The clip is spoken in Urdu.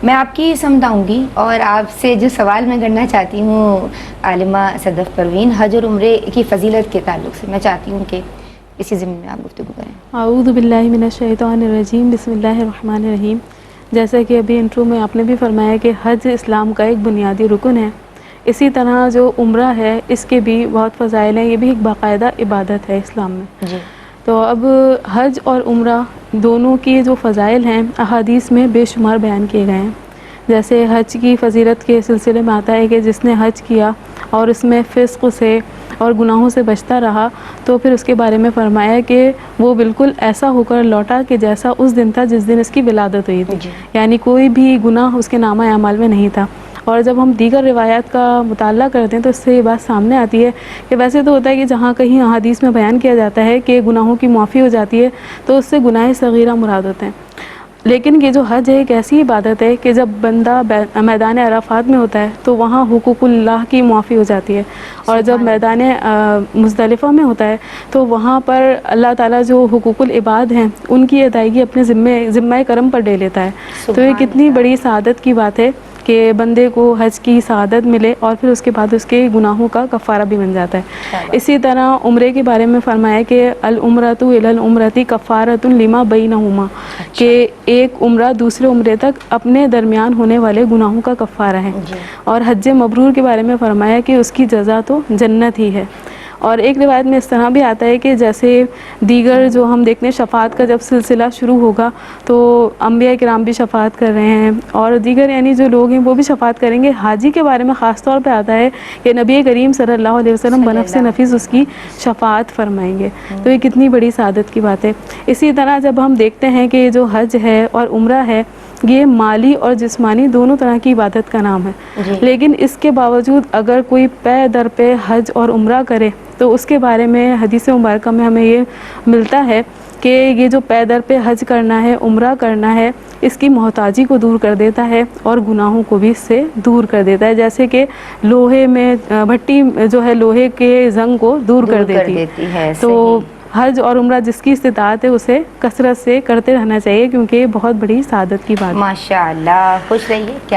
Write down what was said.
میں آپ کی سمجھاؤں گی اور آپ سے جو سوال میں کرنا چاہتی ہوں عالمہ صدف پروین، حج اور عمرے کی فضیلت کے تعلق سے میں چاہتی ہوں کہ اسی ضمن میں آپ گفتگو کریں۔ اعوذ باللہ من الشیطان الرجیم، بسم اللہ الرحمن الرحیم۔ جیسا کہ ابھی انٹرو میں آپ نے بھی فرمایا کہ حج اسلام کا ایک بنیادی رکن ہے، اسی طرح جو عمرہ ہے اس کے بھی بہت فضائل ہیں، یہ بھی ایک باقاعدہ عبادت ہے اسلام میں۔ جی، تو اب حج اور عمرہ دونوں کی جو فضائل ہیں احادیث میں بے شمار بیان کیے گئے ہیں۔ جیسے حج کی فضیلت کے سلسلے میں آتا ہے کہ جس نے حج کیا اور اس میں فسق سے اور گناہوں سے بچتا رہا تو پھر اس کے بارے میں فرمایا کہ وہ بالکل ایسا ہو کر لوٹا کہ جیسا اس دن تھا جس دن اس کی ولادت ہوئی تھی، جی، یعنی کوئی بھی گناہ اس کے نامہ اعمال میں نہیں تھا۔ اور جب ہم دیگر روایات کا مطالعہ کرتے ہیں تو اس سے یہ بات سامنے آتی ہے کہ ویسے تو ہوتا ہے کہ جہاں کہیں احادیث میں بیان کیا جاتا ہے کہ گناہوں کی معافی ہو جاتی ہے تو اس سے گناہ صغیرہ مراد ہوتے ہیں، لیکن یہ جو حج ہے ایک ایسی عبادت ہے کہ جب بندہ میدان عرفات میں ہوتا ہے تو وہاں حقوق اللہ کی معافی ہو جاتی ہے، اور جب سبحان میدان مزدلفہ میں ہوتا ہے تو وہاں پر اللہ تعالیٰ جو حقوق العباد ہیں ان کی ادائیگی اپنے ذمہ کرم پر لے لیتا ہے۔ تو یہ سبحان کتنی اللہ، بڑی سعادت کی بات ہے کہ بندے کو حج کی سعادت ملے اور پھر اس کے بعد اس کے گناہوں کا کفارہ بھی بن جاتا ہے۔ کیا بات اسی طرح عمرے کے بارے میں فرمایا کہ العمرۃ الی العمرۃ کفارۃ لما بینہما، ہے، اچھا، کہ ایک عمرہ دوسرے عمرے تک اپنے درمیان ہونے والے گناہوں کا کفارہ ہے۔ جی، اور حج مبرور کے بارے میں فرمایا کہ اس کی جزا تو جنت ہی ہے۔ اور ایک روایت میں اس طرح بھی آتا ہے کہ جیسے دیگر جو ہم دیکھتے ہیں شفاعت کا جب سلسلہ شروع ہوگا تو انبیاء کرام بھی شفاعت کر رہے ہیں اور دیگر یعنی جو لوگ ہیں وہ بھی شفاعت کریں گے۔ حاجی کے بارے میں خاص طور پہ آتا ہے کہ نبی کریم صلی اللہ علیہ وسلم صلی بنفس اللہ نفیس اس علیہ کی وسلم۔ شفاعت فرمائیں گے۔ تو یہ کتنی بڑی سعادت کی بات ہے۔ اسی طرح جب ہم دیکھتے ہیں کہ جو حج ہے اور عمرہ ہے یہ مالی اور جسمانی دونوں طرح کی عبادت کا نام ہے، جی، لیکن اس کے باوجود اگر کوئی پے در پہ حج اور عمرہ کرے تو اس کے بارے میں حدیث مبارکہ میں ہمیں یہ ملتا ہے کہ یہ جو پے در پہ حج کرنا ہے، عمرہ کرنا ہے، اس کی محتاجی کو دور کر دیتا ہے اور گناہوں کو بھی اس سے دور کر دیتا ہے، جیسے کہ لوہے میں بھٹی جو ہے لوہے کے زنگ کو دور کر دیتی ہے، تو صحیح۔ حج اور عمرہ جس کی استطاعت ہے اسے کثرت سے کرتے رہنا چاہیے کیونکہ یہ بہت بڑی سعادت کی بات ہے۔ ماشاء اللہ، خوش رہیے۔ کیا